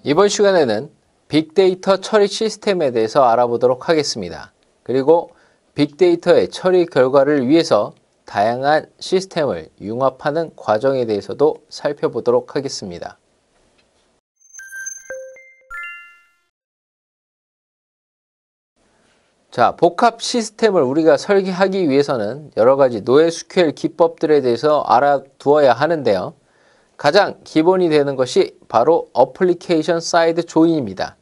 이번 시간에는 빅데이터 처리 시스템에 대해서 알아보도록 하겠습니다. 그리고 빅데이터의 처리 결과를 위해서 다양한 시스템을 융합하는 과정에 대해서도 살펴보도록 하겠습니다. 자, 복합 시스템을 우리가 설계하기 위해서는 여러 가지 NoSQL 기법들에 대해서 알아두어야 하는데요. 가장 기본이 되는 것이 바로 어플리케이션 사이드 조인입니다.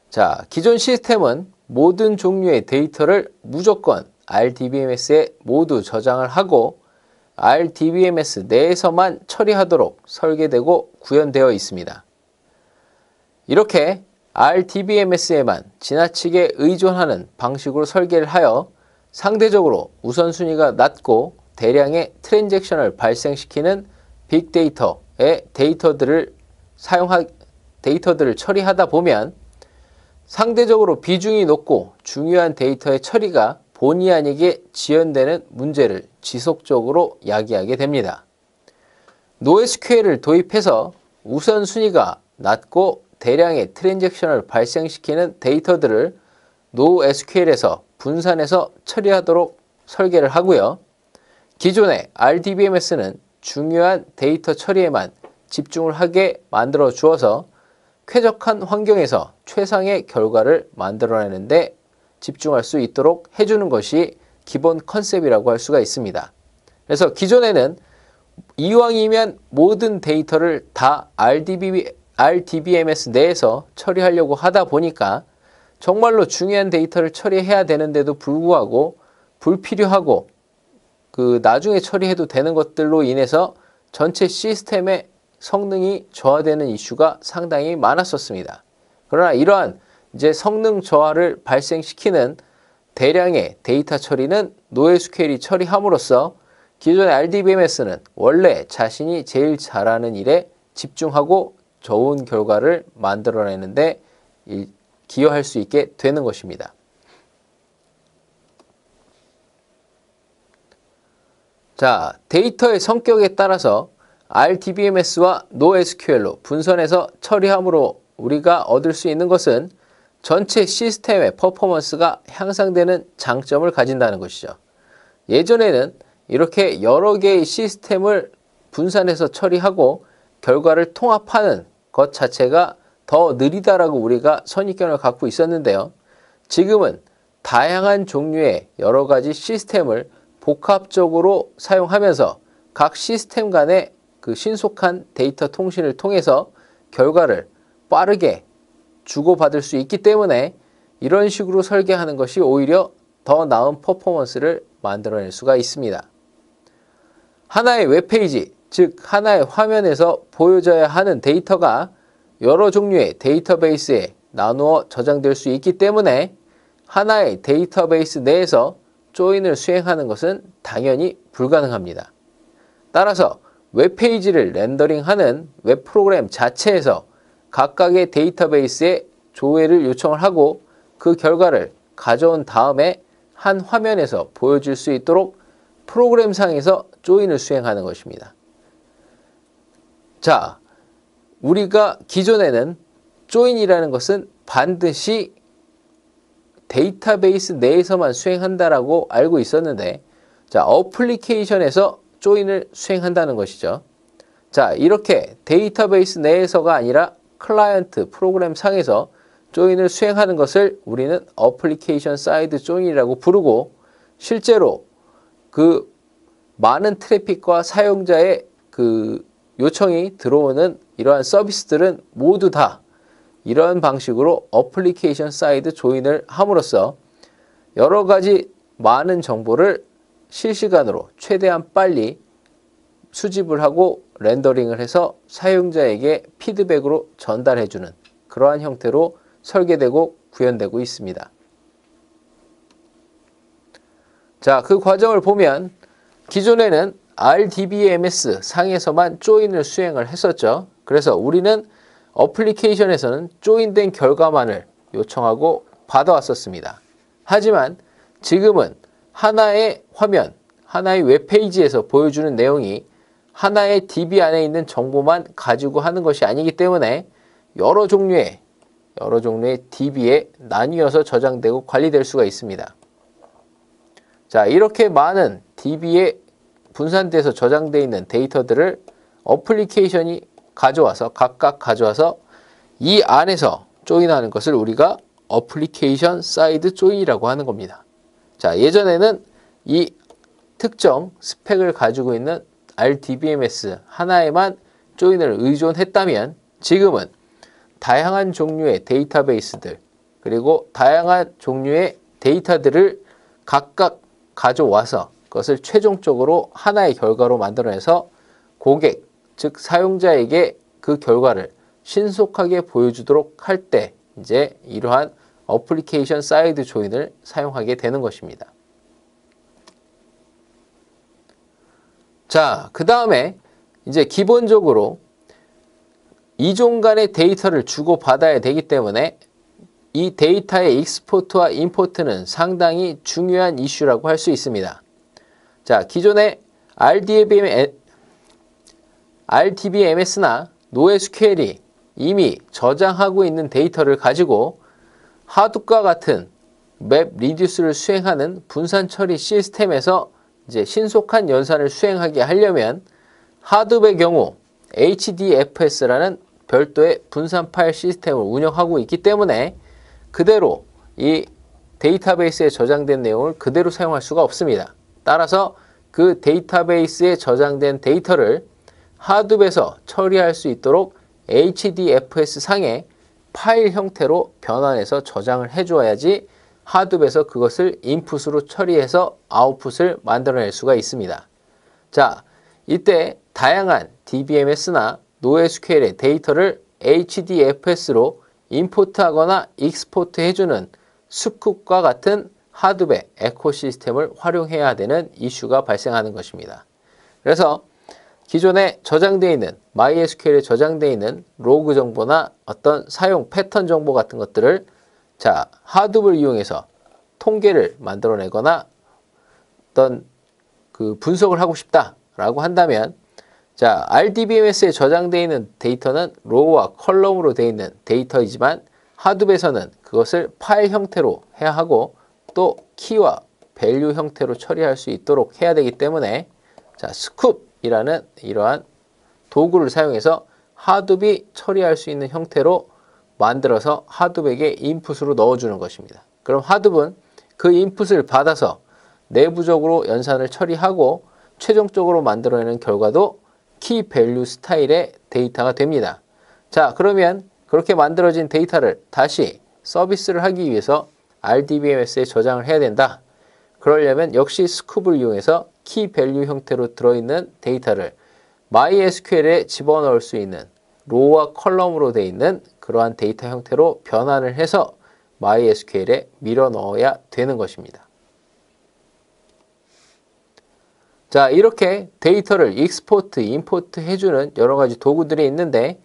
자, 기존 시스템은 모든 종류의 데이터를 무조건 RDBMS에 모두 저장을 하고 RDBMS 내에서만 처리하도록 설계되고 구현되어 있습니다. 이렇게 RDBMS에만 지나치게 의존하는 방식으로 설계를 하여 상대적으로 우선순위가 낮고 대량의 트랜잭션을 발생시키는 빅데이터의 데이터들을 처리하다 보면 상대적으로 비중이 높고 중요한 데이터의 처리가 본의 아니게 지연되는 문제를 지속적으로 야기하게 됩니다. NoSQL을 도입해서 우선순위가 낮고 대량의 트랜잭션을 발생시키는 데이터들을 NoSQL에서 분산해서 처리하도록 설계를 하고요. 기존의 RDBMS는 중요한 데이터 처리에만 집중을 하게 만들어 주어서 쾌적한 환경에서 최상의 결과를 만들어내는 데 집중할 수 있도록 해주는 것이 기본 컨셉이라고 할 수가 있습니다. 그래서 기존에는 이왕이면 모든 데이터를 다 RDBMS 내에서 처리하려고 하다 보니까 정말로 중요한 데이터를 처리해야 되는데도 불구하고 불필요하고 나중에 처리해도 되는 것들로 인해서 전체 시스템의 성능이 저하되는 이슈가 상당히 많았었습니다. 그러나 이러한 이제 성능 저하를 발생시키는 대량의 데이터 처리는 NoSQL이 처리함으로써 기존의 RDBMS는 원래 자신이 제일 잘하는 일에 집중하고 좋은 결과를 만들어내는데 기여할 수 있게 되는 것입니다. 자, 데이터의 성격에 따라서 RDBMS와 NoSQL로 분선해서 처리함으로 우리가 얻을 수 있는 것은 전체 시스템의 퍼포먼스가 향상되는 장점을 가진다는 것이죠. 예전에는 이렇게 여러 개의 시스템을 분산해서 처리하고 결과를 통합하는 것 자체가 더 느리다라고 우리가 선입견을 갖고 있었는데요. 지금은 다양한 종류의 여러 가지 시스템을 복합적으로 사용하면서 각 시스템 간의 신속한 데이터 통신을 통해서 결과를 빠르게 주고받을 수 있기 때문에 이런 식으로 설계하는 것이 오히려 더 나은 퍼포먼스를 만들어낼 수가 있습니다. 하나의 웹페이지, 즉 하나의 화면에서 보여져야 하는 데이터가 여러 종류의 데이터베이스에 나누어 저장될 수 있기 때문에 하나의 데이터베이스 내에서 조인을 수행하는 것은 당연히 불가능합니다. 따라서 웹페이지를 렌더링하는 웹 프로그램 자체에서 각각의 데이터베이스에 조회를 요청을 하고 그 결과를 가져온 다음에 한 화면에서 보여줄 수 있도록 프로그램상에서 조인을 수행하는 것입니다. 자, 우리가 기존에는 조인이라는 것은 반드시 데이터베이스 내에서만 수행한다라고 알고 있었는데, 자, 어플리케이션에서 조인을 수행한다는 것이죠. 자, 이렇게 데이터베이스 내에서가 아니라 클라이언트 프로그램 상에서 조인을 수행하는 것을 우리는 어플리케이션 사이드 조인이라고 부르고, 실제로 많은 트래픽과 사용자의 요청이 들어오는 이러한 서비스들은 모두 다 이러한 방식으로 어플리케이션 사이드 조인을 함으로써 여러 가지 많은 정보를 실시간으로 최대한 빨리 수집을 하고 렌더링을 해서 사용자에게 피드백으로 전달해주는 그러한 형태로 설계되고 구현되고 있습니다. 자, 그 과정을 보면 기존에는 RDBMS 상에서만 조인을 수행을 했었죠. 그래서 우리는 어플리케이션에서는 조인된 결과만을 요청하고 받아왔었습니다. 하지만 지금은 하나의 화면, 하나의 웹페이지에서 보여주는 내용이 하나의 DB 안에 있는 정보만 가지고 하는 것이 아니기 때문에 여러 종류의 DB에 나뉘어서 저장되고 관리될 수가 있습니다. 자, 이렇게 많은 DB에 분산돼서 저장되어 있는 데이터들을 어플리케이션이 각각 가져와서 이 안에서 조인하는 것을 우리가 어플리케이션 사이드 조인이라고 하는 겁니다. 자, 예전에는 이 특정 스펙을 가지고 있는 RDBMS 하나에만 조인을 의존했다면 지금은 다양한 종류의 데이터베이스들 그리고 다양한 종류의 데이터들을 각각 가져와서 그것을 최종적으로 하나의 결과로 만들어내서 고객, 즉 사용자에게 그 결과를 신속하게 보여주도록 할 때 이제 이러한 어플리케이션 사이드 조인을 사용하게 되는 것입니다. 자, 그 다음에 이제 기본적으로 이종 간의 데이터를 주고받아야 되기 때문에 이 데이터의 익스포트와 임포트는 상당히 중요한 이슈라고 할 수 있습니다. 자, 기존의 RDBMS나 NoSQL이 이미 저장하고 있는 데이터를 가지고 하둡과 같은 맵 리듀스를 수행하는 분산 처리 시스템에서 이제 신속한 연산을 수행하게 하려면 하둡의 경우 HDFS라는 별도의 분산 파일 시스템을 운영하고 있기 때문에 그대로 이 데이터베이스에 저장된 내용을 그대로 사용할 수가 없습니다. 따라서 그 데이터베이스에 저장된 데이터를 하둡에서 처리할 수 있도록 HDFS 상의 파일 형태로 변환해서 저장을 해줘야지 하둡에서 그것을 인풋으로 처리해서 아웃풋을 만들어낼 수가 있습니다. 자, 이때 다양한 DBMS나 NoSQL의 데이터를 HDFS로 임포트하거나 익스포트 해주는 스쿱과 같은 하둡의 에코시스템을 활용해야 되는 이슈가 발생하는 것입니다. 그래서 기존에 저장되어 있는 MySQL에 저장되어 있는 로그 정보나 어떤 사용 패턴 정보 같은 것들을 자, 하둡을 이용해서 통계를 만들어내거나 어떤 그 분석을 하고 싶다라고 한다면 자, RDBMS에 저장되어 있는 데이터는 로우와 컬럼으로 되어 있는 데이터이지만 하둡에서는 그것을 파일 형태로 해야 하고 또 키와 밸류 형태로 처리할 수 있도록 해야 되기 때문에 자, 스쿱이라는 이러한 도구를 사용해서 하둡이 처리할 수 있는 형태로 만들어서 하둡에게 인풋으로 넣어주는 것입니다. 그럼 하둡은 그 인풋을 받아서 내부적으로 연산을 처리하고 최종적으로 만들어내는 결과도 키 밸류 스타일의 데이터가 됩니다. 자, 그러면 그렇게 만들어진 데이터를 다시 서비스를 하기 위해서 RDBMS에 저장을 해야 된다. 그러려면 역시 스쿱을 이용해서 키 밸류 형태로 들어있는 데이터를 MySQL에 집어넣을 수 있는 로우와 컬럼으로 되어 있는 그러한 데이터 형태로 변환을 해서 MySQL에 밀어 넣어야 되는 것입니다. 자, 이렇게 데이터를 익스포트, 임포트 해주는 여러 가지 도구들이 있는데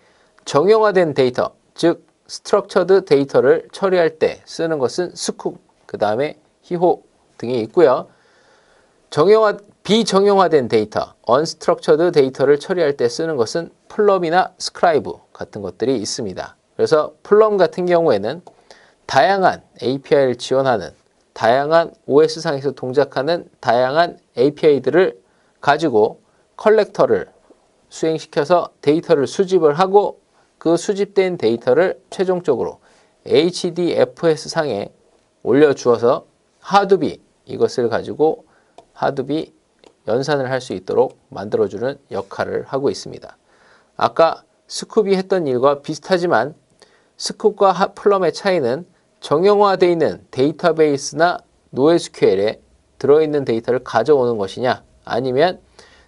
정형화된 데이터, 즉 스트럭처드 데이터를 처리할 때 쓰는 것은 스쿱, 그 다음에 히호 등이 있고요. 비정형화된 데이터, unstructured 데이터를 처리할 때 쓰는 것은 플럼이나 스크라이브 같은 것들이 있습니다. 그래서 플럼 같은 경우에는 다양한 API를 지원하는 다양한 OS상에서 동작하는 다양한 API들을 가지고 컬렉터를 수행시켜서 데이터를 수집을 하고 그 수집된 데이터를 최종적으로 HDFS상에 올려주어서 하둡이 이것을 가지고 하둡이 연산을 할 수 있도록 만들어주는 역할을 하고 있습니다. 아까 스쿱이 했던 일과 비슷하지만 스쿱과 플럼의 차이는 정형화되어 있는 데이터베이스나 NoSQL에 들어있는 데이터를 가져오는 것이냐 아니면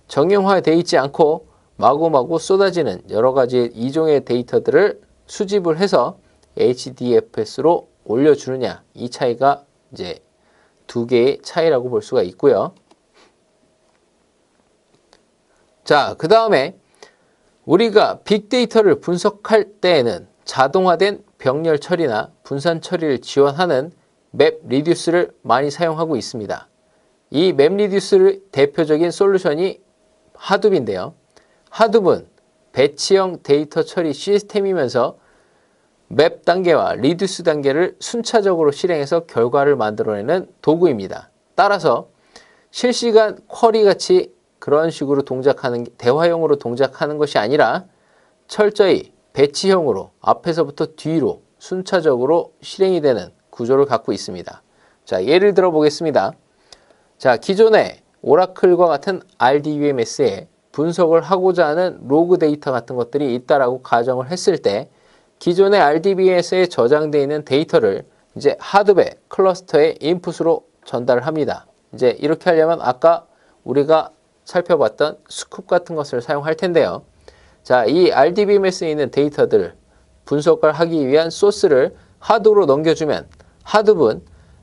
정형화되어 있지 않고 마구마구 쏟아지는 여러 가지 이종의 데이터들을 수집을 해서 HDFS로 올려주느냐 이 차이가 이제 두 개의 차이라고 볼 수가 있고요. 자, 그 다음에 우리가 빅데이터를 분석할 때에는 자동화된 병렬 처리나 분산 처리를 지원하는 맵리듀스를 많이 사용하고 있습니다. 이 맵리듀스의 대표적인 솔루션이 하둡인데요. 하둡은 배치형 데이터 처리 시스템이면서 맵 단계와 리듀스 단계를 순차적으로 실행해서 결과를 만들어내는 도구입니다. 따라서 실시간 쿼리 같이 그런 식으로 동작하는, 대화형으로 동작하는 것이 아니라 철저히 배치형으로 앞에서부터 뒤로 순차적으로 실행이 되는 구조를 갖고 있습니다. 자, 예를 들어 보겠습니다. 자, 기존의 오라클과 같은 RDBMS에 분석을 하고자 하는 로그 데이터 같은 것들이 있다라고 가정을 했을 때 기존의 RDBMS에 저장되어 있는 데이터를 이제 하드웨어 클러스터의 인풋으로 전달을 합니다. 이제 이렇게 하려면 아까 우리가 살펴봤던 스쿱 같은 것을 사용할 텐데요. 자, 이 RDBMS에 있는 데이터들 분석을 하기 위한 소스를 하둡으로 넘겨주면 하둡은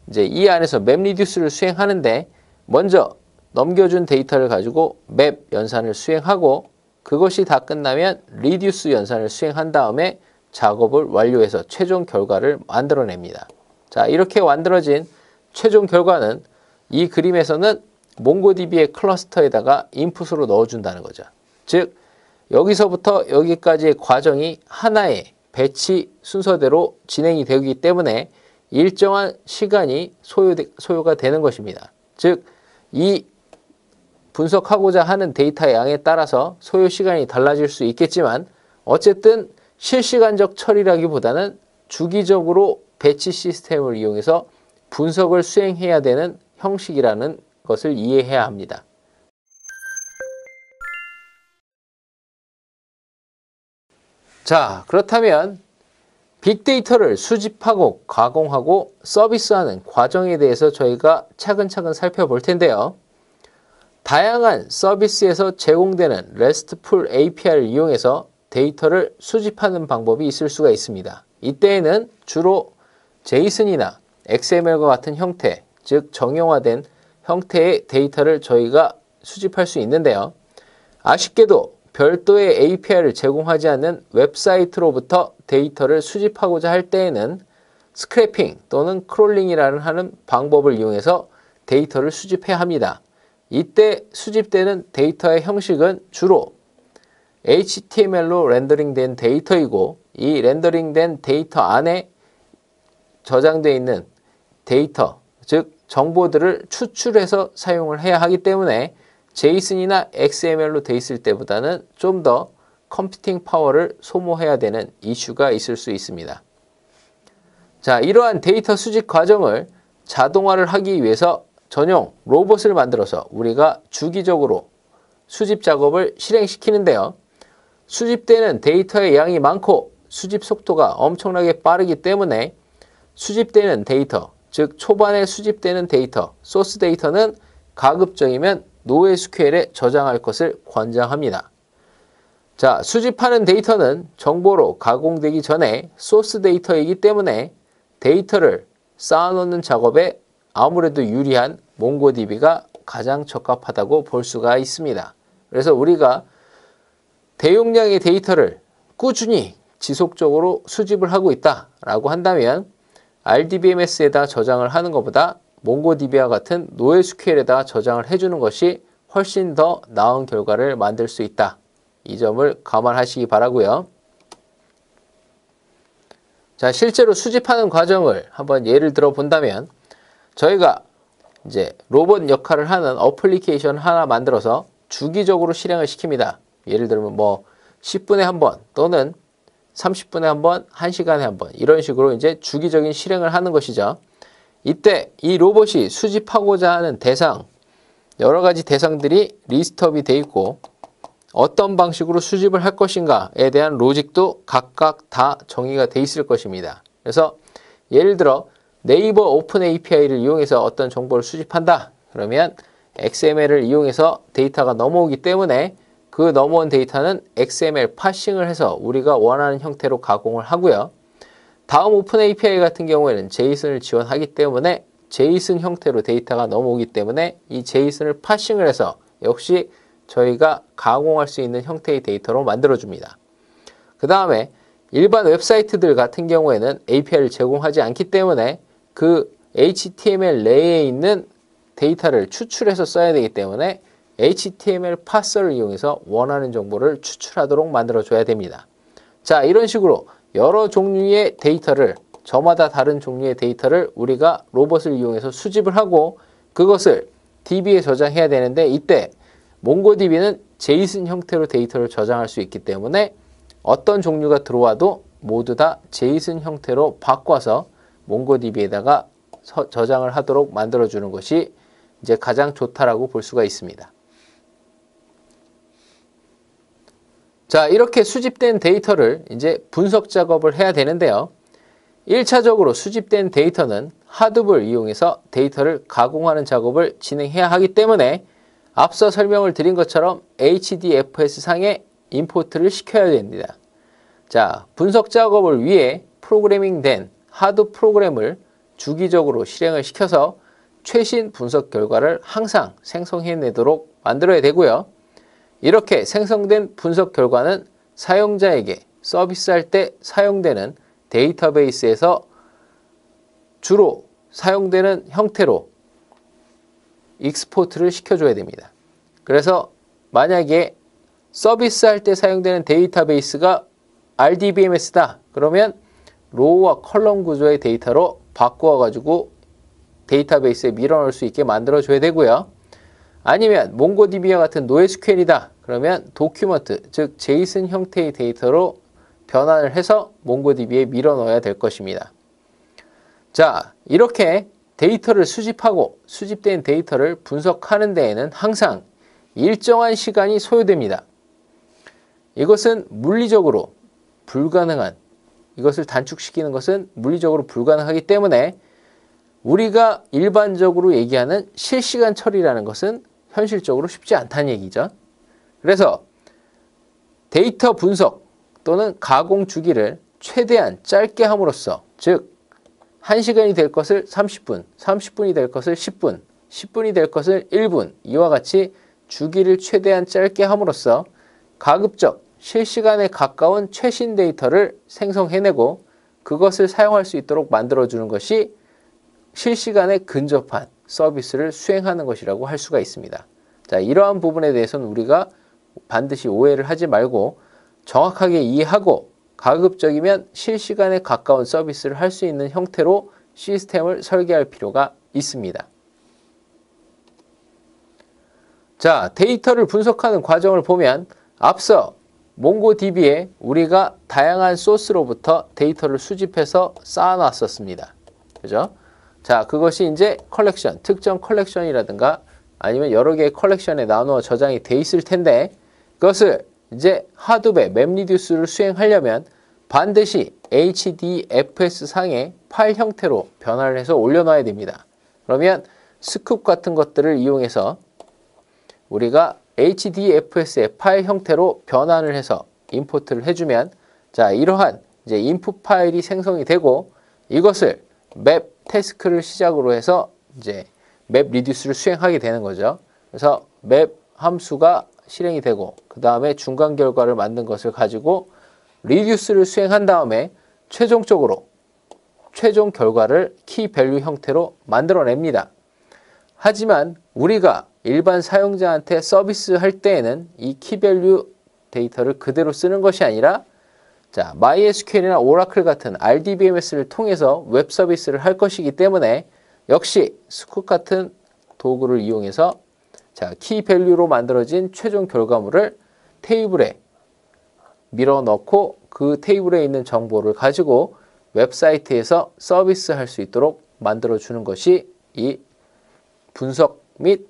이제 이 안에서 맵리듀스를 수행하는데 먼저 넘겨준 데이터를 가지고 맵 연산을 수행하고 그것이 다 끝나면 리듀스 연산을 수행한 다음에 작업을 완료해서 최종 결과를 만들어냅니다. 자, 이렇게 만들어진 최종 결과는 이 그림에서는 몽고DB의 클러스터에다가 인풋으로 넣어준다는 거죠. 즉 여기서부터 여기까지의 과정이 하나의 배치 순서대로 진행이 되기 때문에 일정한 시간이 소요가 되는 것입니다. 즉 이 분석하고자 하는 데이터의 양에 따라서 소요 시간이 달라질 수 있겠지만 어쨌든 실시간적 처리라기보다는 주기적으로 배치 시스템을 이용해서 분석을 수행해야 되는 형식이라는 것을 이해해야 합니다. 자, 그렇다면 빅데이터를 수집하고 가공하고 서비스하는 과정에 대해서 저희가 차근차근 살펴볼 텐데요. 다양한 서비스에서 제공되는 RESTful API를 이용해서 데이터를 수집하는 방법이 있을 수가 있습니다. 이때에는 주로 JSON이나 XML과 같은 형태, 즉 정형화된 형태의 데이터를 저희가 수집할 수 있는데요. 아쉽게도 별도의 API를 제공하지 않는 웹사이트로부터 데이터를 수집하고자 할 때에는 스크래핑 또는 크롤링이라는 하는 방법을 이용해서 데이터를 수집해야 합니다. 이때 수집되는 데이터의 형식은 주로 HTML로 렌더링된 데이터이고 이 렌더링된 데이터 안에 저장되어 있는 데이터, 즉 정보들을 추출해서 사용을 해야 하기 때문에 JSON이나 XML로 돼 있을 때보다는 좀 더 컴퓨팅 파워를 소모해야 되는 이슈가 있을 수 있습니다. 자, 이러한 데이터 수집 과정을 자동화를 하기 위해서 전용 로봇을 만들어서 우리가 주기적으로 수집 작업을 실행시키는데요. 수집되는 데이터의 양이 많고 수집 속도가 엄청나게 빠르기 때문에 수집되는 데이터, 즉 초반에 수집되는 데이터, 소스 데이터는 가급적이면 NoSQL에 저장할 것을 권장합니다. 자, 수집하는 데이터는 정보로 가공되기 전에 소스 데이터이기 때문에 데이터를 쌓아놓는 작업에 아무래도 유리한 몽고DB가 가장 적합하다고 볼 수가 있습니다. 그래서 우리가 대용량의 데이터를 꾸준히 지속적으로 수집을 하고 있다라고 한다면 RDBMS에다 저장을 하는 것보다 몽고DB와 같은 NoSQL에다 저장을 해주는 것이 훨씬 더 나은 결과를 만들 수 있다. 이 점을 감안하시기 바라고요. 자, 실제로 수집하는 과정을 한번 예를 들어 본다면 저희가 이제 로봇 역할을 하는 어플리케이션 하나 만들어서 주기적으로 실행을 시킵니다. 예를 들면 뭐 10분에 한 번 또는 30분에 한 번, 1시간에 한 번 이런 식으로 이제 주기적인 실행을 하는 것이죠. 이때 이 로봇이 수집하고자 하는 대상, 여러 가지 대상들이 리스트업이 되어 있고 어떤 방식으로 수집을 할 것인가에 대한 로직도 각각 다 정의가 되어 있을 것입니다. 그래서 예를 들어 네이버 오픈 API를 이용해서 어떤 정보를 수집한다. 그러면 XML을 이용해서 데이터가 넘어오기 때문에 그 넘어온 데이터는 XML 파싱을 해서 우리가 원하는 형태로 가공을 하고요. 다음 오픈 API 같은 경우에는 JSON을 지원하기 때문에 JSON 형태로 데이터가 넘어오기 때문에 이 JSON을 파싱을 해서 역시 저희가 가공할 수 있는 형태의 데이터로 만들어줍니다. 그 다음에 일반 웹사이트들 같은 경우에는 API를 제공하지 않기 때문에 그 HTML 내에 있는 데이터를 추출해서 써야 되기 때문에 HTML 파서를 이용해서 원하는 정보를 추출하도록 만들어줘야 됩니다. 자, 이런 식으로 여러 종류의 데이터를, 저마다 다른 종류의 데이터를 우리가 로봇을 이용해서 수집을 하고 그것을 DB에 저장해야 되는데, 이때 몽고DB는 제이슨 형태로 데이터를 저장할 수 있기 때문에 어떤 종류가 들어와도 모두 다 제이슨 형태로 바꿔서 몽고DB에다가 저장을 하도록 만들어주는 것이 이제 가장 좋다라고 볼 수가 있습니다. 자, 이렇게 수집된 데이터를 이제 분석 작업을 해야 되는데요. 1차적으로 수집된 데이터는 하둡을 이용해서 데이터를 가공하는 작업을 진행해야 하기 때문에 앞서 설명을 드린 것처럼 HDFS 상에 임포트를 시켜야 됩니다. 자, 분석 작업을 위해 프로그래밍된 하둡 프로그램을 주기적으로 실행을 시켜서 최신 분석 결과를 항상 생성해내도록 만들어야 되고요. 이렇게 생성된 분석 결과는 사용자에게 서비스할 때 사용되는 데이터베이스에서 주로 사용되는 형태로 익스포트를 시켜줘야 됩니다. 그래서 만약에 서비스할 때 사용되는 데이터베이스가 RDBMS다. 그러면 로우와 컬럼 구조의 데이터로 바꾸어가지고 데이터베이스에 밀어넣을 수 있게 만들어줘야 되고요. 아니면 몽고DB와 같은 NoSQL이다. 그러면 도큐먼트, 즉 제이슨 형태의 데이터로 변환을 해서 몽고DB에 밀어넣어야 될 것입니다. 자, 이렇게 데이터를 수집하고 수집된 데이터를 분석하는 데에는 항상 일정한 시간이 소요됩니다. 이것은 물리적으로 불가능한, 이것을 단축시키는 것은 물리적으로 불가능하기 때문에 우리가 일반적으로 얘기하는 실시간 처리라는 것은 현실적으로 쉽지 않다는 얘기죠. 그래서 데이터 분석 또는 가공 주기를 최대한 짧게 함으로써, 즉 1시간이 될 것을 30분, 30분이 될 것을 10분, 10분이 될 것을 1분, 이와 같이 주기를 최대한 짧게 함으로써 가급적 실시간에 가까운 최신 데이터를 생성해내고 그것을 사용할 수 있도록 만들어주는 것이 실시간에 근접한 서비스를 수행하는 것이라고 할 수가 있습니다. 자, 이러한 부분에 대해서는 우리가 반드시 오해를 하지 말고 정확하게 이해하고 가급적이면 실시간에 가까운 서비스를 할 수 있는 형태로 시스템을 설계할 필요가 있습니다. 자, 데이터를 분석하는 과정을 보면 앞서 몽고DB에 우리가 다양한 소스로부터 데이터를 수집해서 쌓아놨었습니다. 그죠? 자, 그것이 이제 컬렉션, 특정 컬렉션이라든가 아니면 여러 개의 컬렉션에 나누어 저장이 돼 있을 텐데 그것을 이제 하둡의 맵리듀스를 수행하려면 반드시 HDFS 상의 파일 형태로 변화를 해서 올려놔야 됩니다. 그러면 스쿱 같은 것들을 이용해서 우리가 HDFS의 파일 형태로 변환을 해서 임포트를 해주면, 자, 이러한 이제 인풋 파일이 생성이 되고 이것을 맵 태스크를 시작으로 해서 이제 맵 리듀스를 수행하게 되는 거죠. 그래서 맵 함수가 실행이 되고 그 다음에 중간 결과를 만든 것을 가지고 리듀스를 수행한 다음에 최종적으로 최종 결과를 키 밸류 형태로 만들어냅니다. 하지만 우리가 일반 사용자한테 서비스할 때에는 이 키 밸류 데이터를 그대로 쓰는 것이 아니라, 자, MySQL이나 오라클 같은 RDBMS를 통해서 웹 서비스를 할 것이기 때문에 역시 스쿱 같은 도구를 이용해서, 자, 키 밸류로 만들어진 최종 결과물을 테이블에 밀어 넣고 그 테이블에 있는 정보를 가지고 웹사이트에서 서비스할 수 있도록 만들어 주는 것이 이 분석 및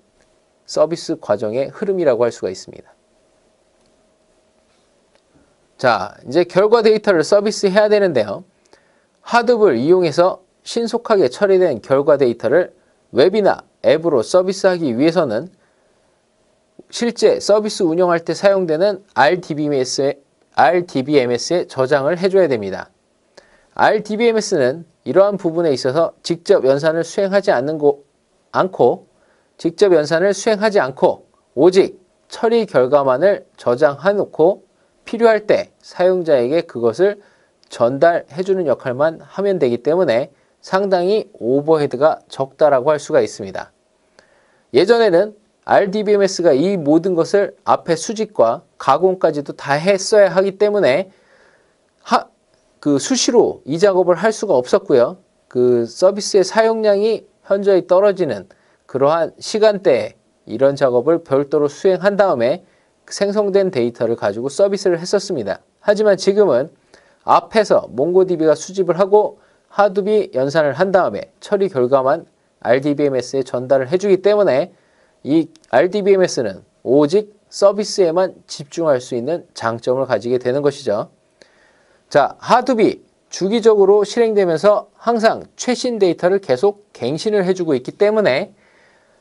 서비스 과정의 흐름이라고 할 수가 있습니다. 자, 이제 결과 데이터를 서비스해야 되는데요. 하둡을 이용해서 신속하게 처리된 결과 데이터를 웹이나 앱으로 서비스하기 위해서는 실제 서비스 운영할 때 사용되는 RDBMS에 저장을 해줘야 됩니다. RDBMS는 이러한 부분에 있어서 직접 연산을 수행하지 않고 오직 처리 결과만을 저장해 놓고 필요할 때 사용자에게 그것을 전달해주는 역할만 하면 되기 때문에 상당히 오버헤드가 적다라고 할 수가 있습니다. 예전에는 RDBMS가 이 모든 것을 앞에 수집과 가공까지도 다 했어야 하기 때문에 수시로 이 작업을 할 수가 없었고요. 그 서비스의 사용량이 현저히 떨어지는 그러한 시간대에 이런 작업을 별도로 수행한 다음에 생성된 데이터를 가지고 서비스를 했었습니다. 하지만 지금은 앞에서 몽고DB가 수집을 하고 하두비 연산을 한 다음에 처리 결과만 RDBMS에 전달을 해주기 때문에 이 RDBMS는 오직 서비스에만 집중할 수 있는 장점을 가지게 되는 것이죠. 자, 하두비 주기적으로 실행되면서 항상 최신 데이터를 계속 갱신을 해주고 있기 때문에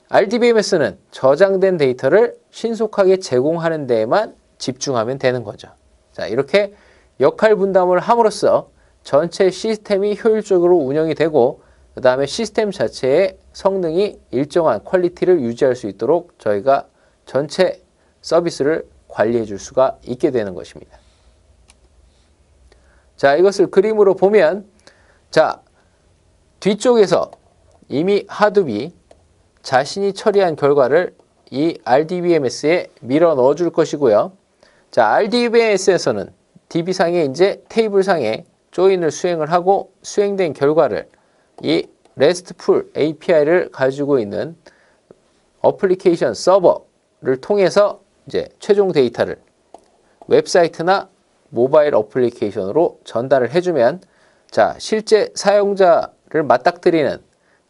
RDBMS는 저장된 데이터를 신속하게 제공하는 데에만 집중하면 되는 거죠. 자, 이렇게 역할 분담을 함으로써 전체 시스템이 효율적으로 운영이 되고 그 다음에 시스템 자체의 성능이 일정한 퀄리티를 유지할 수 있도록 저희가 전체 서비스를 관리해 줄 수가 있게 되는 것입니다. 자, 이것을 그림으로 보면 자, 뒤쪽에서 이미 하두비 자신이 처리한 결과를 이 RDBMS에 밀어 넣어 줄 것이고요. 자, RDBMS에서는 DB상에 이제 테이블상에 조인을 수행을 하고 수행된 결과를 이 RESTful API를 가지고 있는 어플리케이션 서버를 통해서 이제 최종 데이터를 웹사이트나 모바일 어플리케이션으로 전달을 해주면 자, 실제 사용자를 맞닥뜨리는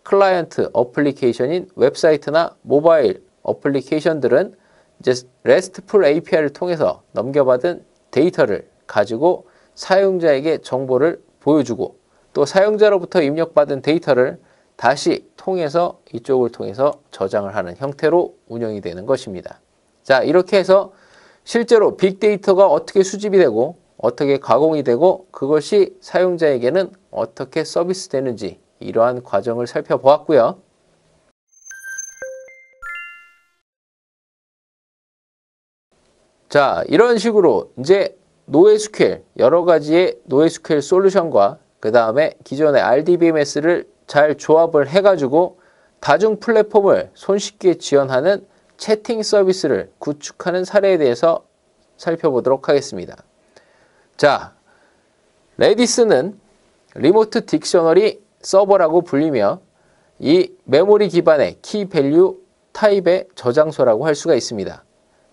클라이언트 어플리케이션인 웹사이트나 모바일 어플리케이션들은 이제 RESTful API를 통해서 넘겨받은 데이터를 가지고 사용자에게 정보를 보여주고 또 사용자로부터 입력받은 데이터를 다시 통해서 이쪽을 통해서 저장을 하는 형태로 운영이 되는 것입니다. 자, 이렇게 해서 실제로 빅데이터가 어떻게 수집이 되고 어떻게 가공이 되고 그것이 사용자에게는 어떻게 서비스 되는지 이러한 과정을 살펴보았고요. 자, 이런 식으로 이제 NoSQL, 여러 가지의 NoSQL 솔루션과 그 다음에 기존의 RDBMS를 잘 조합을 해가지고 다중 플랫폼을 손쉽게 지원하는 채팅 서비스를 구축하는 사례에 대해서 살펴보도록 하겠습니다. 자, 레디스는 리모트 딕셔너리 서버라고 불리며 이 메모리 기반의 키 밸류 타입의 저장소라고 할 수가 있습니다.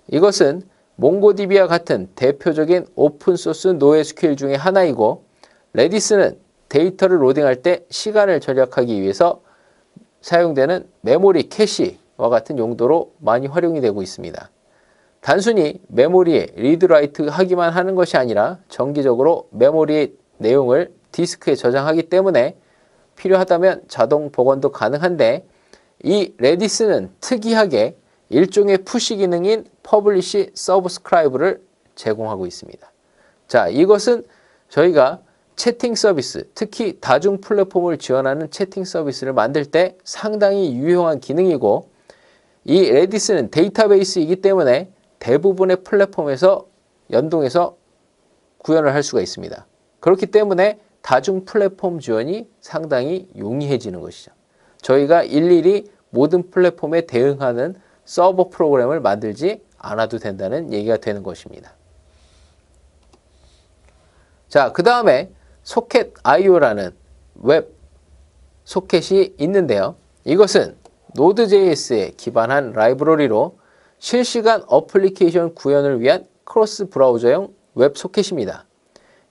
이것은 몽고DB와 같은 대표적인 오픈소스 NoSQL 중에 하나이고 레디스는 데이터를 로딩할 때 시간을 절약하기 위해서 사용되는 메모리 캐시와 같은 용도로 많이 활용이 되고 있습니다. 단순히 메모리에 리드 라이트 하기만 하는 것이 아니라 정기적으로 메모리의 내용을 디스크에 저장하기 때문에 필요하다면 자동 복원도 가능한데 이 레디스는 특이하게 일종의 푸시 기능인 퍼블리시 서브스크라이브를 제공하고 있습니다. 자, 이것은 저희가 채팅 서비스, 특히 다중 플랫폼을 지원하는 채팅 서비스를 만들 때 상당히 유용한 기능이고 이 레디스는 데이터베이스이기 때문에 대부분의 플랫폼에서 연동해서 구현을 할 수가 있습니다. 그렇기 때문에 다중 플랫폼 지원이 상당히 용이해지는 것이죠. 저희가 일일이 모든 플랫폼에 대응하는 서버 프로그램을 만들지 않아도 된다는 얘기가 되는 것입니다. 자, 그 다음에 소켓.io라는 웹 소켓이 있는데요. 이것은 Node.js에 기반한 라이브러리로 실시간 어플리케이션 구현을 위한 크로스 브라우저용 웹 소켓입니다.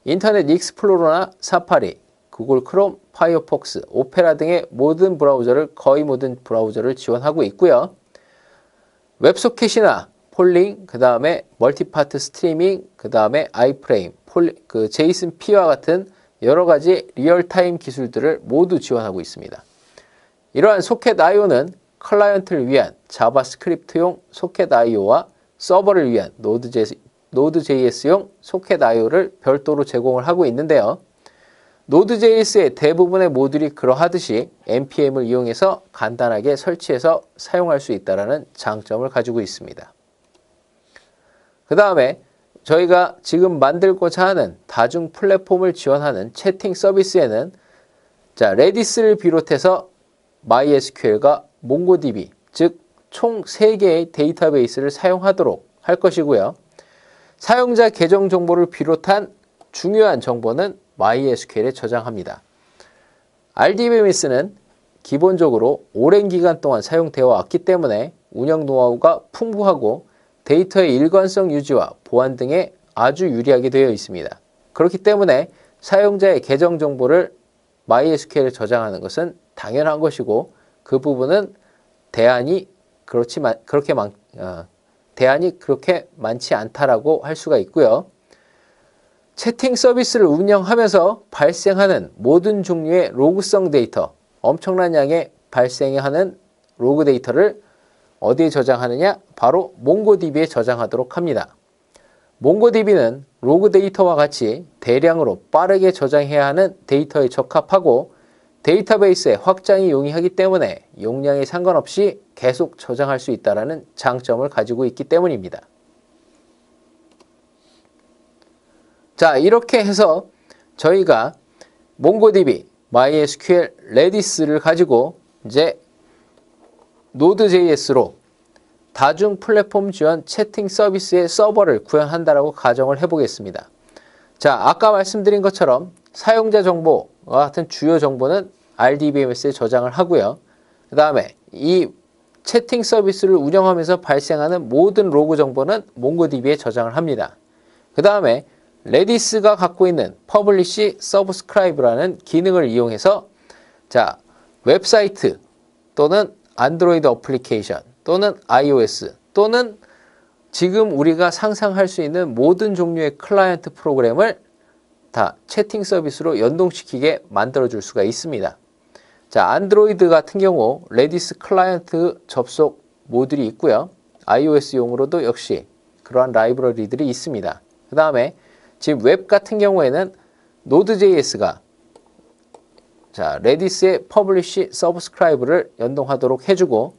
인터넷 익스플로러나 사파리, 구글 크롬, 파이어폭스, 오페라 등의 모든 브라우저를 거의 모든 브라우저를 지원하고 있고요. 웹소켓이나 폴링, 그 다음에 멀티파트 스트리밍, 그 다음에 아이프레임, 제이슨P와 같은 여러 가지 리얼타임 기술들을 모두 지원하고 있습니다. 이러한 소켓.io는 클라이언트를 위한 자바스크립트용 소켓.io와 서버를 위한 Node.js용 소켓.io를 별도로 제공을 하고 있는데요. Node.js의 대부분의 모듈이 그러하듯이 npm을 이용해서 간단하게 설치해서 사용할 수 있다는 장점을 가지고 있습니다. 그 다음에 저희가 지금 만들고자 하는 다중 플랫폼을 지원하는 채팅 서비스에는 자, 레디스를 비롯해서 MySQL과 몽고DB, 즉 총 3개의 데이터베이스를 사용하도록 할 것이고요. 사용자 계정 정보를 비롯한 중요한 정보는 MySQL에 저장합니다. RDBMS는 기본적으로 오랜 기간 동안 사용되어 왔기 때문에 운영 노하우가 풍부하고 데이터의 일관성 유지와 보안 등에 아주 유리하게 되어 있습니다. 그렇기 때문에 사용자의 계정 정보를 MySQL에 저장하는 것은 당연한 것이고 그 부분은 대안이 그렇게 많지 않다라고 할 수가 있고요. 채팅 서비스를 운영하면서 발생하는 모든 종류의 로그성 데이터, 엄청난 양의 발생하는 로그 데이터를 어디에 저장하느냐? 바로 몽고DB에 저장하도록 합니다. 몽고DB는 로그 데이터와 같이 대량으로 빠르게 저장해야 하는 데이터에 적합하고 데이터베이스의 확장이 용이하기 때문에 용량에 상관없이 계속 저장할 수 있다는 장점을 가지고 있기 때문입니다. 자, 이렇게 해서 저희가 몽고DB, MySQL, 레디스를 가지고 이제 Node.js로 다중 플랫폼 지원 채팅 서비스의 서버를 구현한다라고 가정을 해보겠습니다. 자, 아까 말씀드린 것처럼 사용자 정보와 같은 주요 정보는 RDBMS에 저장을 하고요. 그 다음에 이 채팅 서비스를 운영하면서 발생하는 모든 로그 정보는 몽고DB에 저장을 합니다. 그 다음에 레디스가 갖고 있는 Publish Subscribe라는 기능을 이용해서 자, 웹사이트 또는 안드로이드 어플리케이션 또는 iOS 또는 지금 우리가 상상할 수 있는 모든 종류의 클라이언트 프로그램을 다 채팅 서비스로 연동시키게 만들어줄 수가 있습니다. 자, 안드로이드 같은 경우 레디스 클라이언트 접속 모듈이 있고요. iOS용으로도 역시 그러한 라이브러리들이 있습니다. 그 다음에 지금 웹 같은 경우에는 Node.js가 자, 레디스의 Publish Subscribe를 연동하도록 해주고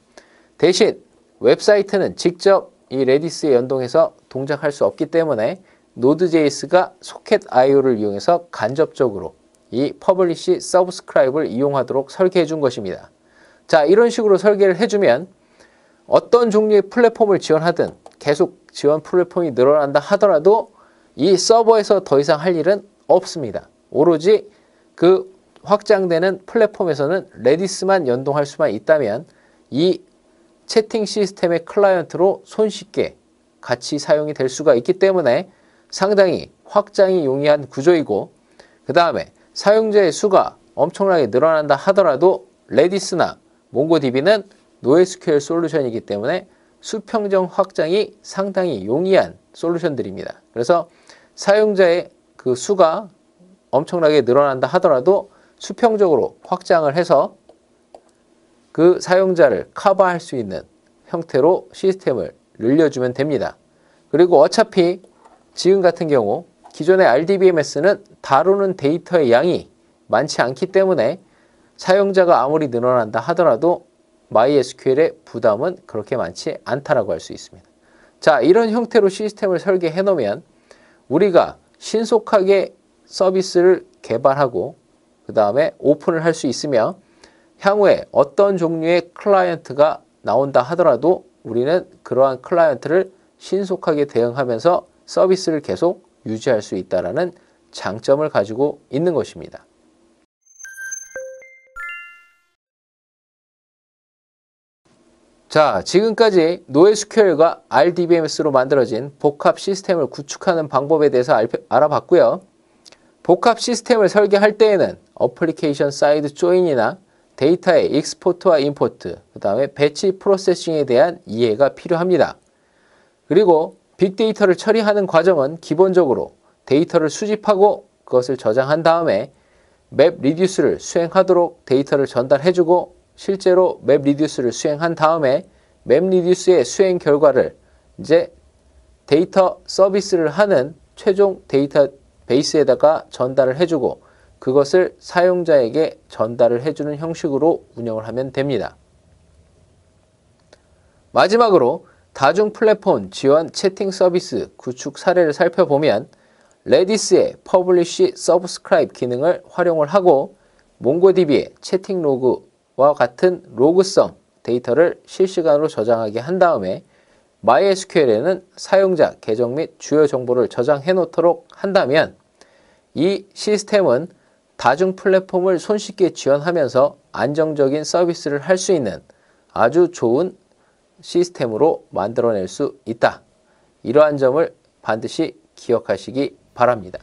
대신 웹사이트는 직접 이 레디스에 연동해서 동작할 수 없기 때문에 Node.js가 Socket.io를 이용해서 간접적으로 이 Publish Subscribe를 이용하도록 설계해 준 것입니다. 자, 이런 식으로 설계를 해주면 어떤 종류의 플랫폼을 지원하든 계속 지원 플랫폼이 늘어난다 하더라도 이 서버에서 더 이상 할 일은 없습니다. 오로지 그 확장되는 플랫폼에서는 레디스만 연동할 수만 있다면 이 채팅 시스템의 클라이언트로 손쉽게 같이 사용이 될 수가 있기 때문에 상당히 확장이 용이한 구조이고 그 다음에 사용자의 수가 엄청나게 늘어난다 하더라도 레디스나 몽고DB는 NoSQL 솔루션이기 때문에 수평적 확장이 상당히 용이한 솔루션들입니다. 그래서 사용자의 그 수가 엄청나게 늘어난다 하더라도 수평적으로 확장을 해서 그 사용자를 커버할 수 있는 형태로 시스템을 늘려주면 됩니다. 그리고 어차피 지금 같은 경우 기존의 RDBMS는 다루는 데이터의 양이 많지 않기 때문에 사용자가 아무리 늘어난다 하더라도 MySQL의 부담은 그렇게 많지 않다라고 할 수 있습니다. 자, 이런 형태로 시스템을 설계해 놓으면 우리가 신속하게 서비스를 개발하고 그 다음에 오픈을 할 수 있으며 향후에 어떤 종류의 클라이언트가 나온다 하더라도 우리는 그러한 클라이언트를 신속하게 대응하면서 서비스를 계속 유지할 수 있다는 장점을 가지고 있는 것입니다. 자, 지금까지 NoSQL과 RDBMS로 만들어진 복합 시스템을 구축하는 방법에 대해서 알아봤고요. 복합 시스템을 설계할 때에는 어플리케이션 사이드 조인이나 데이터의 익스포트와 임포트, 그 다음에 배치 프로세싱에 대한 이해가 필요합니다. 그리고 빅데이터를 처리하는 과정은 기본적으로 데이터를 수집하고 그것을 저장한 다음에 맵 리듀스를 수행하도록 데이터를 전달해주고 실제로 맵 리듀스를 수행한 다음에 맵 리듀스의 수행 결과를 이제 데이터 서비스를 하는 최종 데이터베이스에다가 전달을 해주고 그것을 사용자에게 전달을 해주는 형식으로 운영을 하면 됩니다. 마지막으로 다중 플랫폼 지원 채팅 서비스 구축 사례를 살펴보면 레디스의 Publish Subscribe 기능을 활용을 하고 몽고DB의 채팅 로그와 같은 로그성 데이터를 실시간으로 저장하게 한 다음에 MySQL에는 사용자 계정 및 주요 정보를 저장해 놓도록 한다면 이 시스템은 다중 플랫폼을 손쉽게 지원하면서 안정적인 서비스를 할 수 있는 아주 좋은 시스템으로 만들어낼 수 있다. 이러한 점을 반드시 기억하시기 바랍니다.